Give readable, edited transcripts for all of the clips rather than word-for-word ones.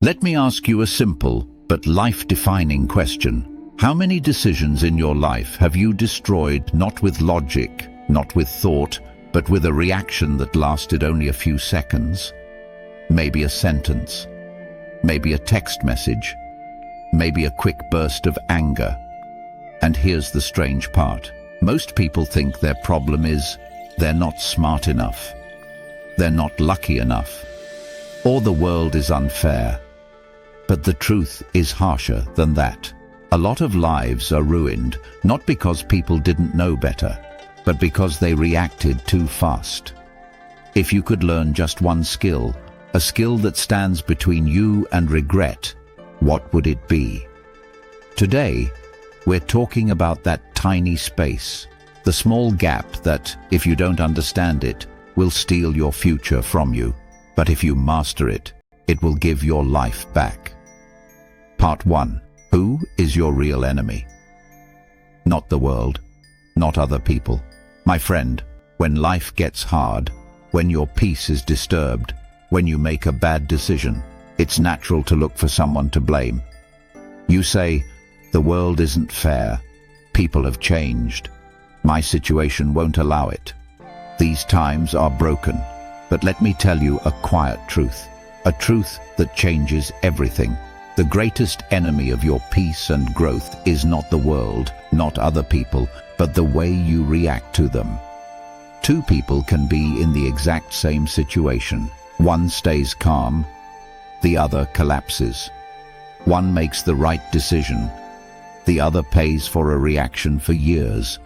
Let me ask you a simple but life-defining question. How many decisions in your life have you destroyed not with logic, not with thought, but with a reaction that lasted only a few seconds? Maybe a sentence, maybe a text message, maybe a quick burst of anger. And here's the strange part. Most people think their problem is they're not smart enough, they're not lucky enough, or the world is unfair. But the truth is harsher than that. A lot of lives are ruined, not because people didn't know better, but because they reacted too fast. If you could learn just one skill, a skill that stands between you and regret, what would it be? Today, we're talking about that tiny space, the small gap that, if you don't understand it, will steal your future from you. But if you master it, it will give your life back. Part 1. Who is your real enemy? Not the world, not other people. My friend, when life gets hard, when your peace is disturbed, when you make a bad decision, it's natural to look for someone to blame. You say, the world isn't fair, people have changed, my situation won't allow it. These times are broken, but let me tell you a quiet truth, a truth that changes everything. The greatest enemy of your peace and growth is not the world, not other people, but the way you react to them. Two people can be in the exact same situation. One stays calm, the other collapses. One makes the right decision, the other pays for a reaction for years.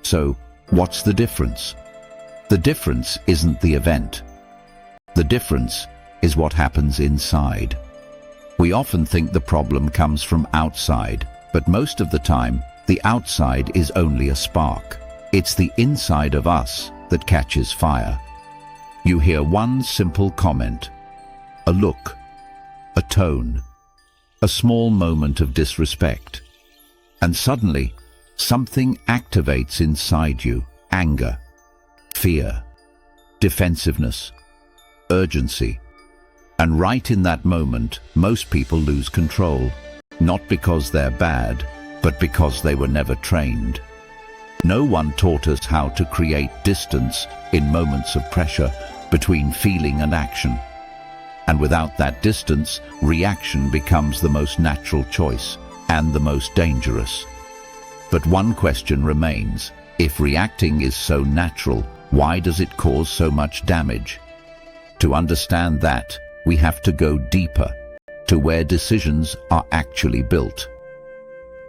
So, what's the difference? The difference isn't the event. The difference is what happens inside. We often think the problem comes from outside, but most of the time, the outside is only a spark. It's the inside of us that catches fire. You hear one simple comment, a look, a tone, a small moment of disrespect, and suddenly, something activates inside you: anger, fear, defensiveness, urgency. And right in that moment, most people lose control, not because they're bad, but because they were never trained. No one taught us how to create distance in moments of pressure between feeling and action. And without that distance, reaction becomes the most natural choice and the most dangerous. But one question remains: if reacting is so natural, why does it cause so much damage? To understand that, we have to go deeper, to where decisions are actually built.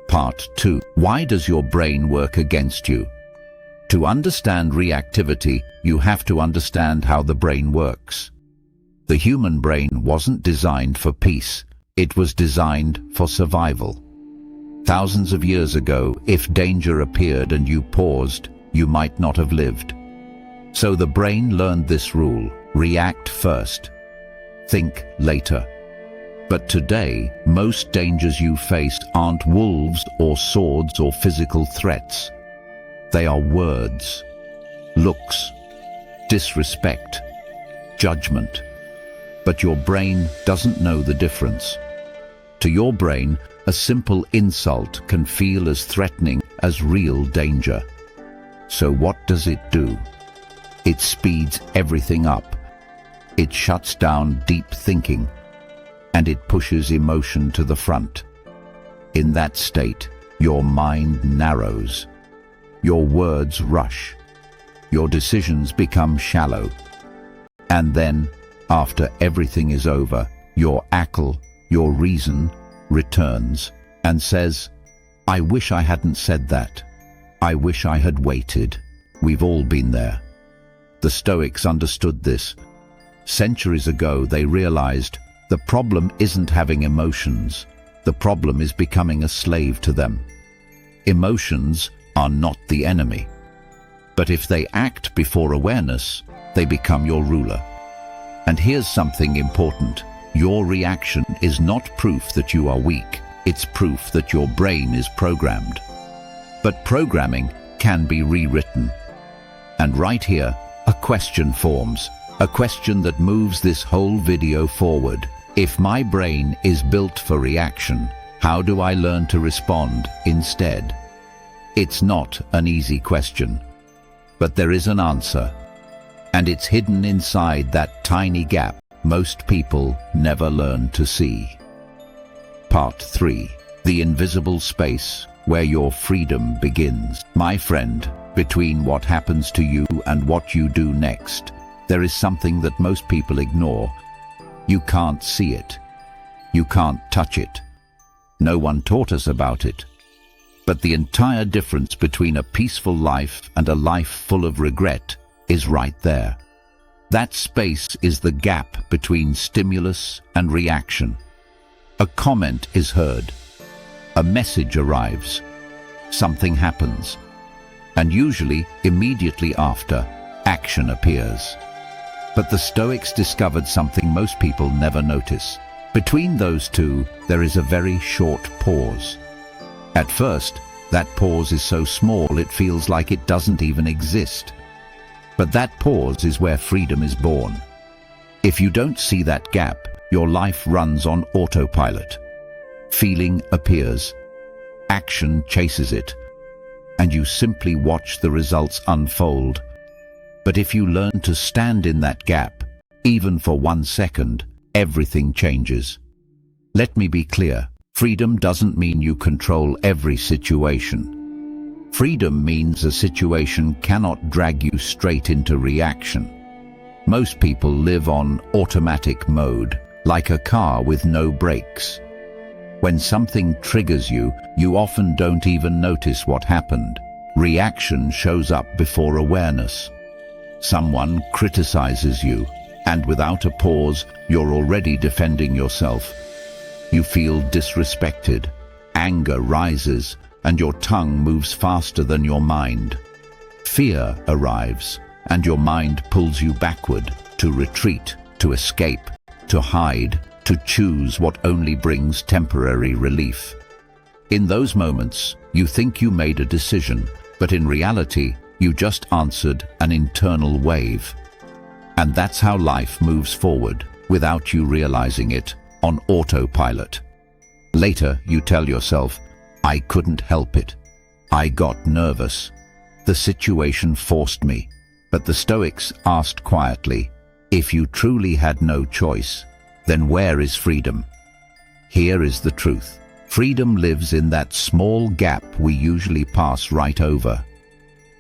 Part 2. Why does your brain work against you? To understand reactivity, you have to understand how the brain works. The human brain wasn't designed for peace, it was designed for survival. Thousands of years ago, if danger appeared and you paused, you might not have lived. So the brain learned this rule: react first, think later. But today, most dangers you face aren't wolves or swords or physical threats. They are words, looks, disrespect, judgment. But your brain doesn't know the difference. To your brain, a simple insult can feel as threatening as real danger. So what does it do? It speeds everything up. It shuts down deep thinking, and it pushes emotion to the front. In that state, your mind narrows. Your words rush. Your decisions become shallow. And then, after everything is over, your ACL, your reason, returns and says, I wish I hadn't said that. I wish I had waited. We've all been there. The Stoics understood this. Centuries ago, they realized the problem isn't having emotions. The problem is becoming a slave to them. Emotions are not the enemy. But if they act before awareness, they become your ruler. And here's something important. Your reaction is not proof that you are weak. It's proof that your brain is programmed. But programming can be rewritten. And right here, a question forms. A question that moves this whole video forward. If my brain is built for reaction, how do I learn to respond instead? It's not an easy question, but there is an answer, and it's hidden inside that tiny gap most people never learn to see. Part 3. The invisible space where your freedom begins. My friend, between what happens to you and what you do next, there is something that most people ignore. You can't see it. You can't touch it. No one taught us about it. But the entire difference between a peaceful life and a life full of regret is right there. That space is the gap between stimulus and reaction. A comment is heard. A message arrives. Something happens. And usually, immediately after, action appears. But the Stoics discovered something most people never notice. Between those two, there is a very short pause. At first, that pause is so small it feels like it doesn't even exist. But that pause is where freedom is born. If you don't see that gap, your life runs on autopilot. Feeling appears. Action chases it. And you simply watch the results unfold. But if you learn to stand in that gap, even for 1 second, everything changes. Let me be clear. Freedom doesn't mean you control every situation. Freedom means a situation cannot drag you straight into reaction. Most people live on automatic mode, like a car with no brakes. When something triggers you, you often don't even notice what happened. Reaction shows up before awareness. Someone criticizes you, and without a pause, you're already defending yourself. You feel disrespected. Anger rises, and your tongue moves faster than your mind. Fear arrives, and your mind pulls you backward, to retreat, to escape, to hide, to choose what only brings temporary relief. In those moments, you think you made a decision, but in reality, you just answered an internal wave. And that's how life moves forward, without you realizing it, on autopilot. Later, you tell yourself, I couldn't help it. I got nervous. The situation forced me. But the Stoics asked quietly, if you truly had no choice, then where is freedom? Here is the truth. Freedom lives in that small gap we usually pass right over.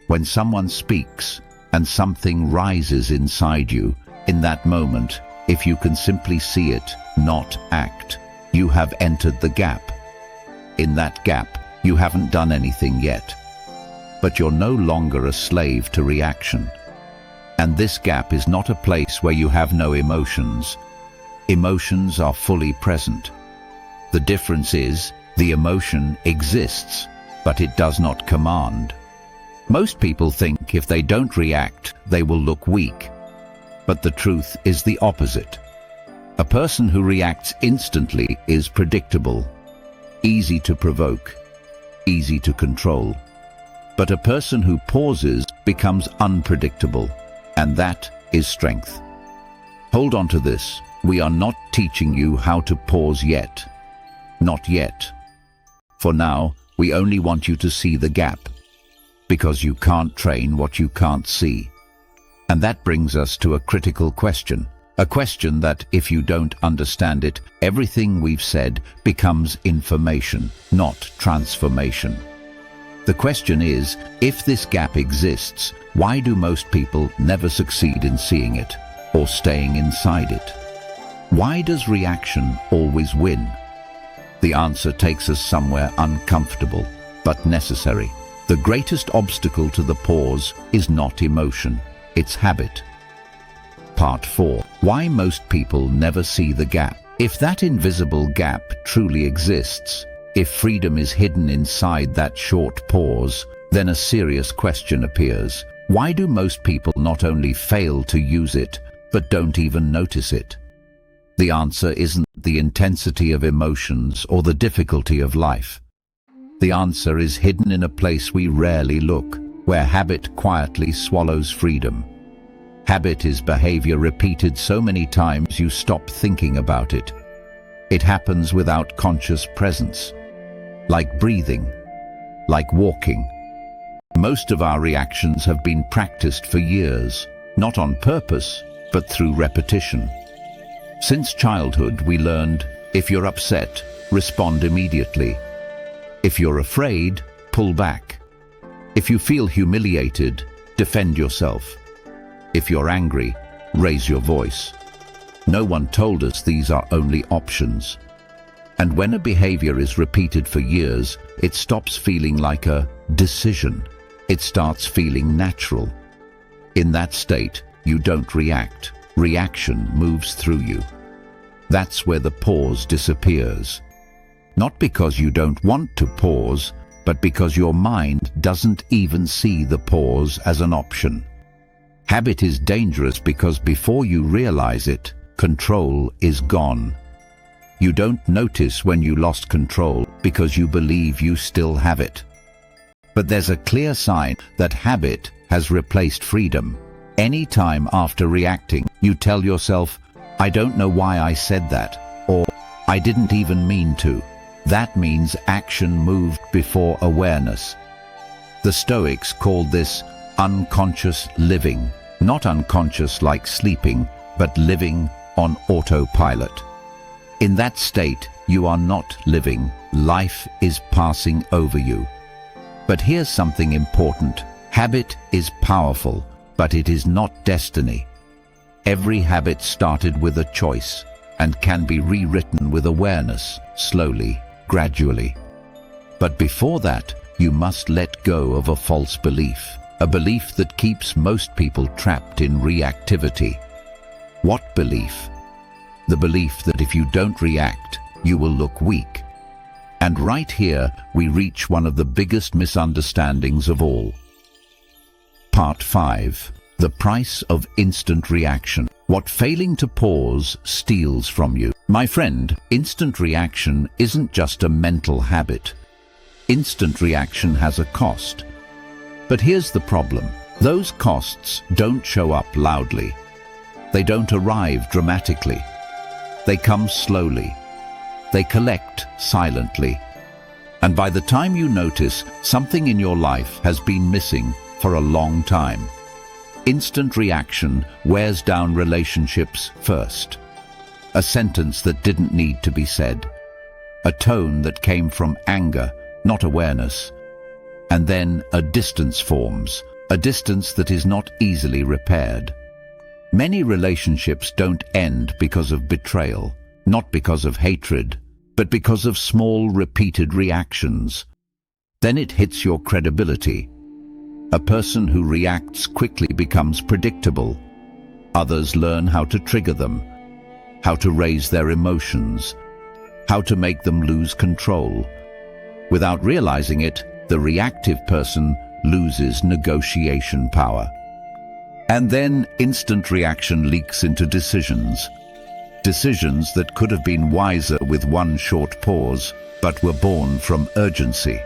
When someone speaks and something rises inside you, in that moment, if you can simply see it, not act, you have entered the gap. In that gap, you haven't done anything yet. But you're no longer a slave to reaction. And this gap is not a place where you have no emotions. Emotions are fully present. The difference is, the emotion exists, but it does not command. Most people think if they don't react, they will look weak. But the truth is the opposite. A person who reacts instantly is predictable, easy to provoke, easy to control. But a person who pauses becomes unpredictable, and that is strength. Hold on to this. We are not teaching you how to pause yet. Not yet. For now, we only want you to see the gap, because you can't train what you can't see. And that brings us to a critical question. A question that, if you don't understand it, everything we've said becomes information, not transformation. The question is, if this gap exists, why do most people never succeed in seeing it or staying inside it? Why does reaction always win? The answer takes us somewhere uncomfortable, but necessary. The greatest obstacle to the pause is not emotion, it's habit. Part 4. Why most people never see the gap. If that invisible gap truly exists, if freedom is hidden inside that short pause, then a serious question appears. Why do most people not only fail to use it, but don't even notice it? The answer isn't the intensity of emotions or the difficulty of life. The answer is hidden in a place we rarely look, where habit quietly swallows freedom. Habit is behavior repeated so many times you stop thinking about it. It happens without conscious presence, like breathing, like walking. Most of our reactions have been practiced for years, not on purpose, but through repetition. Since childhood, we learned, if you're upset, respond immediately. If you're afraid, pull back. If you feel humiliated, defend yourself. If you're angry, raise your voice. No one told us these are only options. And when a behavior is repeated for years, it stops feeling like a decision. It starts feeling natural. In that state, you don't react. Reaction moves through you. That's where the pause disappears. Not because you don't want to pause, but because your mind doesn't even see the pause as an option. Habit is dangerous because before you realize it, control is gone. You don't notice when you lost control because you believe you still have it. But there's a clear sign that habit has replaced freedom. Any time after reacting, you tell yourself, "I don't know why I said that," or "I didn't even mean to." That means action moved before awareness. The Stoics called this unconscious living. Not unconscious like sleeping, but living on autopilot. In that state, you are not living. Life is passing over you. But here's something important. Habit is powerful, but it is not destiny. Every habit started with a choice and can be rewritten with awareness, slowly, gradually. But before that, you must let go of a false belief, a belief that keeps most people trapped in reactivity. What belief? The belief that if you don't react, you will look weak. And right here, we reach one of the biggest misunderstandings of all. Part 5. The price of instant reaction. What failing to pause steals from you. My friend, instant reaction isn't just a mental habit. Instant reaction has a cost. But here's the problem. Those costs don't show up loudly. They don't arrive dramatically. They come slowly. They collect silently. And by the time you notice, something in your life has been missing for a long time. Instant reaction wears down relationships first. A sentence that didn't need to be said. A tone that came from anger, not awareness. And then a distance forms, a distance that is not easily repaired. Many relationships don't end because of betrayal, not because of hatred, but because of small repeated reactions. Then it hits your credibility. A person who reacts quickly becomes predictable. Others learn how to trigger them, how to raise their emotions, how to make them lose control. Without realizing it, the reactive person loses negotiation power. And then instant reaction leaks into decisions. Decisions that could have been wiser with one short pause, but were born from urgency.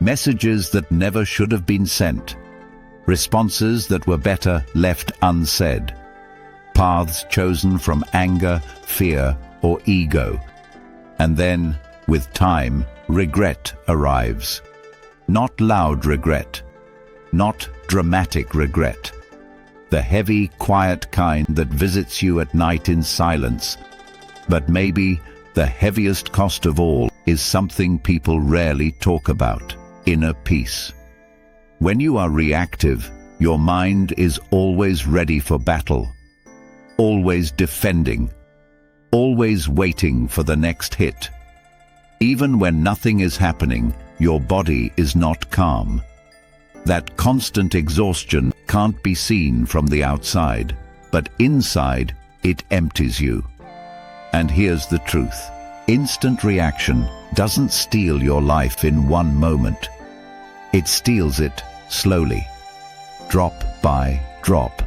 Messages that never should have been sent. Responses that were better left unsaid. Paths chosen from anger, fear, or ego. And then, with time, regret arrives. Not loud regret. Not dramatic regret. The heavy, quiet kind that visits you at night in silence. But maybe the heaviest cost of all is something people rarely talk about: inner peace. When you are reactive, your mind is always ready for battle, always defending, always waiting for the next hit. Even when nothing is happening, your body is not calm. That constant exhaustion can't be seen from the outside, but inside it empties you. And here's the truth. Instant reaction doesn't steal your life in one moment. It steals it slowly, drop by drop,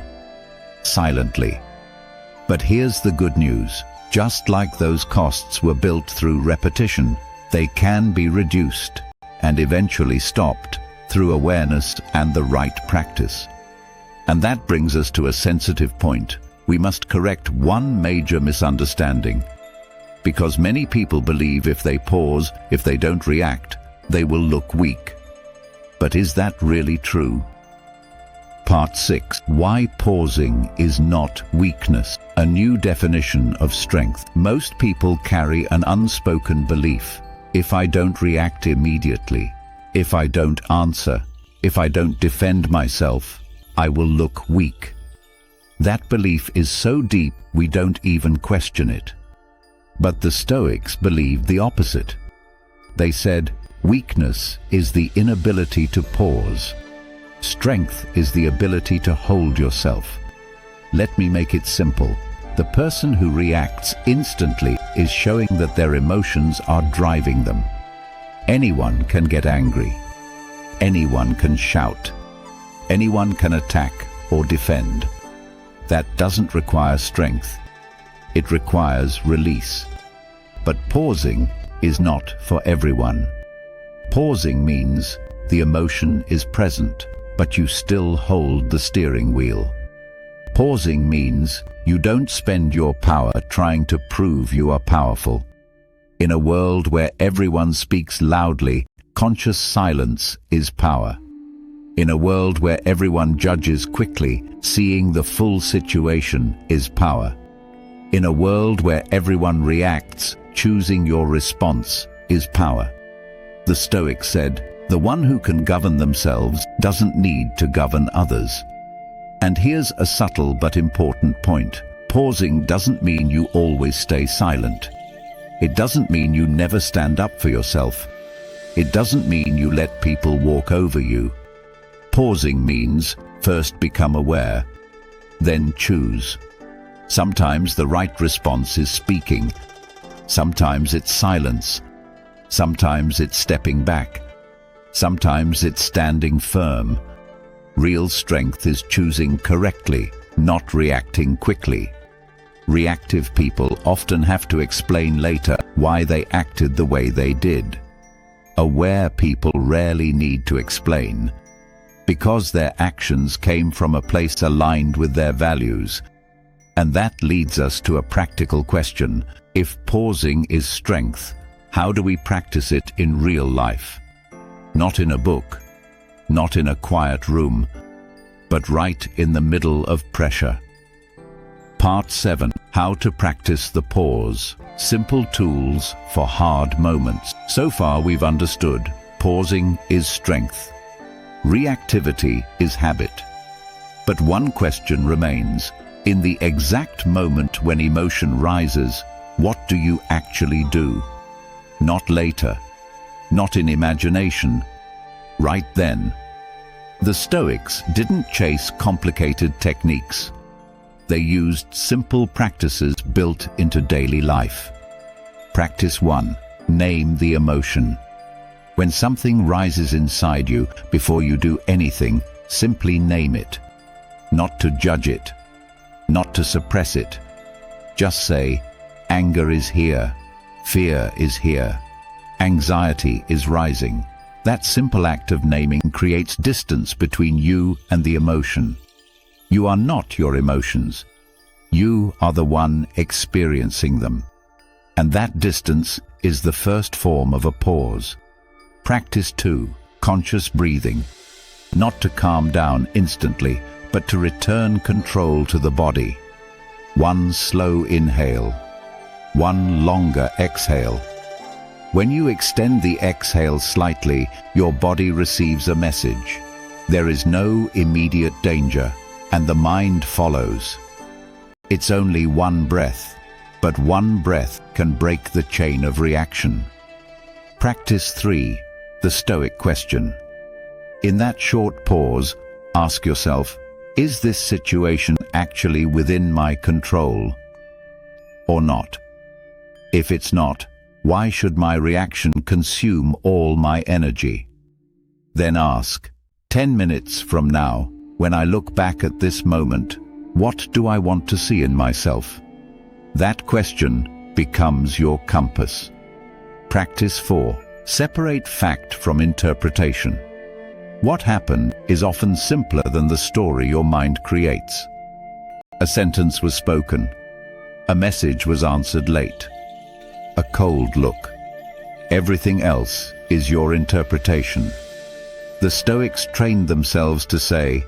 silently. But here's the good news. Just like those costs were built through repetition, they can be reduced and eventually stopped through awareness and the right practice. And that brings us to a sensitive point. We must correct one major misunderstanding. because many people believe if they pause, if they don't react, they will look weak. But is that really true? Part 6. Why pausing is not weakness. A new definition of strength. Most people carry an unspoken belief. If I don't react immediately, if I don't answer, if I don't defend myself, I will look weak. That belief is so deep we don't even question it. But the Stoics believed the opposite. They said, weakness is the inability to pause. Strength is the ability to hold yourself. Let me make it simple. The person who reacts instantly is showing that their emotions are driving them. Anyone can get angry. Anyone can shout. Anyone can attack or defend. That doesn't require strength. It requires release. But pausing is not for everyone. Pausing means the emotion is present, but you still hold the steering wheel. Pausing means you don't spend your power trying to prove you are powerful. In a world where everyone speaks loudly, conscious silence is power. In a world where everyone judges quickly, seeing the full situation is power. In a world where everyone reacts, choosing your response is power. The Stoics said, the one who can govern themselves doesn't need to govern others. And here's a subtle but important point. Pausing doesn't mean you always stay silent. It doesn't mean you never stand up for yourself. It doesn't mean you let people walk over you. Pausing means first become aware, then choose. Sometimes the right response is speaking. Sometimes it's silence. Sometimes it's stepping back. Sometimes it's standing firm. Real strength is choosing correctly, not reacting quickly. Reactive people often have to explain later why they acted the way they did. Aware people rarely need to explain, because their actions came from a place aligned with their values. And that leads us to a practical question. If pausing is strength, how do we practice it in real life? Not in a book, not in a quiet room, but right in the middle of pressure. Part 7. How to practice the pause. Simple tools for hard moments. So far we've understood pausing is strength. Reactivity is habit. But one question remains. In the exact moment when emotion rises, what do you actually do? Not later, not in imagination, right then. The Stoics didn't chase complicated techniques. They used simple practices built into daily life. Practice 1. Name the emotion. When something rises inside you, before you do anything, simply name it. Not to judge it, not to suppress it. Just say, anger is here, fear is here, anxiety is rising. That simple act of naming creates distance between you and the emotion. You are not your emotions. You are the one experiencing them. And that distance is the first form of a pause. Practice 2. Conscious breathing. Not to calm down instantly, but to return control to the body. One slow inhale. One longer exhale. When you extend the exhale slightly, your body receives a message. There is no immediate danger, and the mind follows. It's only one breath, but one breath can break the chain of reaction. Practice 3. The Stoic question. In that short pause, ask yourself, is this situation actually within my control or not? If it's not, why should my reaction consume all my energy? Then ask, 10 minutes from now, when I look back at this moment, what do I want to see in myself? That question becomes your compass. Practice 4. Separate fact from interpretation. What happened is often simpler than the story your mind creates. A sentence was spoken. A message was answered late. a cold look. Everything else is your interpretation. The Stoics trained themselves to say,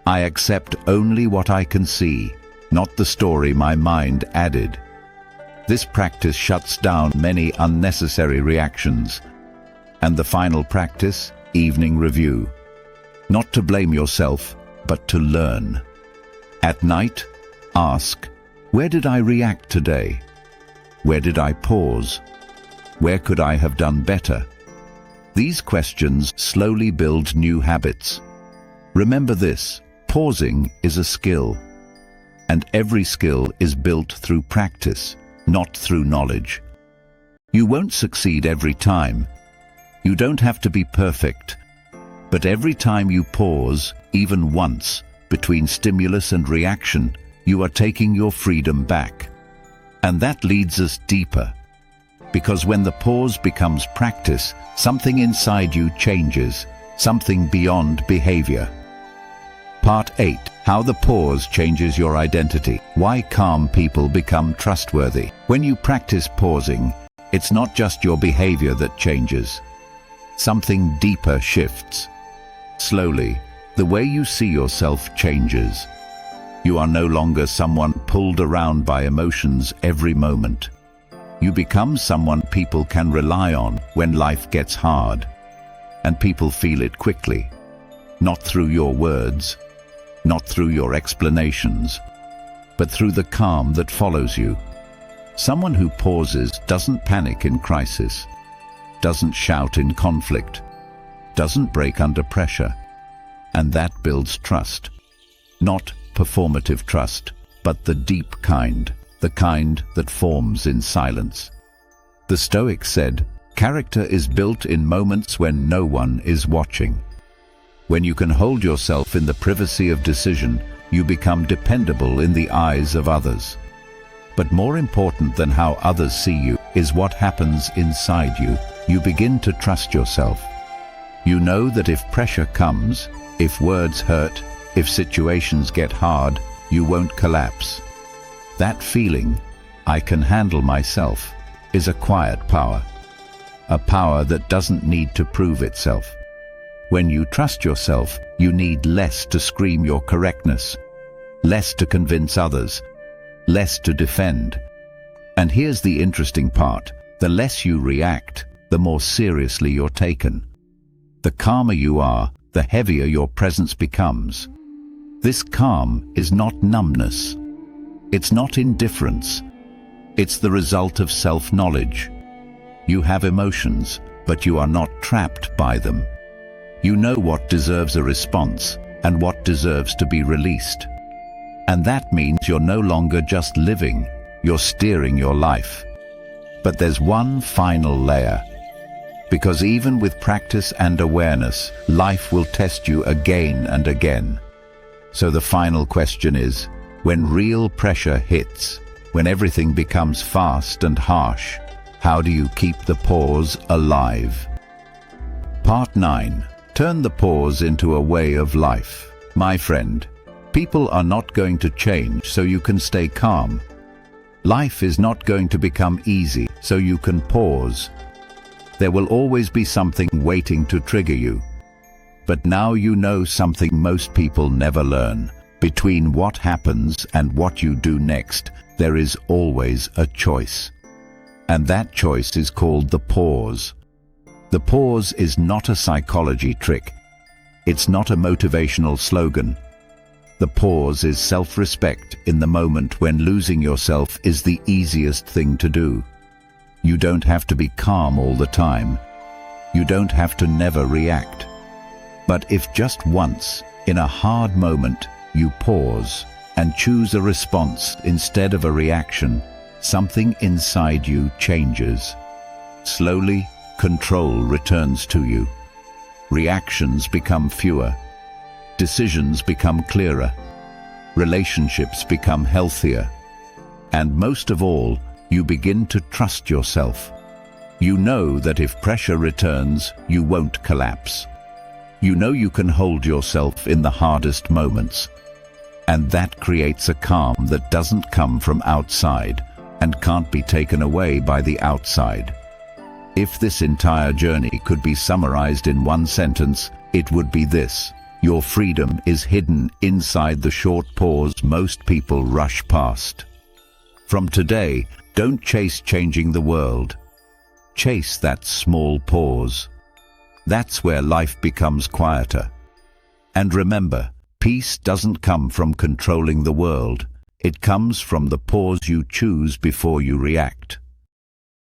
"I accept only what I can see, not the story my mind added." This practice shuts down many unnecessary reactions. And the final practice, evening review. Not to blame yourself, but to learn. At night, ask, where did I react today? Where did I pause? Where could I have done better? These questions slowly build new habits. Remember this, pausing is a skill. And every skill is built through practice, not through knowledge. You won't succeed every time. You don't have to be perfect. But every time you pause, even once, between stimulus and reaction, you are taking your freedom back. And that leads us deeper. Because when the pause becomes practice, something inside you changes, something beyond behavior. Part 8. How the pause changes your identity. Why calm people become trustworthy. When you practice pausing, it's not just your behavior that changes. Something deeper shifts. Slowly, the way you see yourself changes. You are no longer someone pulled around by emotions every moment. You become someone people can rely on when life gets hard. And people feel it quickly. Not through your words, not through your explanations, but through the calm that follows you. Someone who pauses doesn't panic in crisis, doesn't shout in conflict, doesn't break under pressure. And that builds trust. Not performative trust, but the deep kind, the kind that forms in silence. The Stoics said, character is built in moments when no one is watching. When you can hold yourself in the privacy of decision, you become dependable in the eyes of others. But more important than how others see you is what happens inside you. You begin to trust yourself. You know that if pressure comes, if words hurt, if situations get hard, you won't collapse. That feeling, I can handle myself, is a quiet power. A power that doesn't need to prove itself. When you trust yourself, you need less to scream your correctness, less to convince others, less to defend. And here's the interesting part. The less you react, the more seriously you're taken. The calmer you are, the heavier your presence becomes. This calm is not numbness. It's not indifference. It's the result of self-knowledge. You have emotions, but you are not trapped by them. You know what deserves a response and what deserves to be released. And that means you're no longer just living, you're steering your life. But there's one final layer. Because even with practice and awareness, life will test you again and again. So the final question is, when real pressure hits, when everything becomes fast and harsh, how do you keep the pause alive? Part 9. Turn the pause into a way of life. My friend, people are not going to change so you can stay calm. Life is not going to become easy so you can pause. There will always be something waiting to trigger you. But now you know something most people never learn. Between what happens and what you do next, there is always a choice. And that choice is called the pause. The pause is not a psychology trick. It's not a motivational slogan. The pause is self-respect in the moment when losing yourself is the easiest thing to do. You don't have to be calm all the time. You don't have to never react. But if just once, in a hard moment, you pause and choose a response instead of a reaction, something inside you changes. Slowly, control returns to you. Reactions become fewer. Decisions become clearer. Relationships become healthier. And most of all, you begin to trust yourself. You know that if pressure returns, you won't collapse. You know you can hold yourself in the hardest moments. And that creates a calm that doesn't come from outside, and can't be taken away by the outside. If this entire journey could be summarized in one sentence, it would be this: your freedom is hidden inside the short pause most people rush past. From today, don't chase changing the world. Chase that small pause. That's where life becomes quieter. And remember, peace doesn't come from controlling the world. It comes from the pause you choose before you react.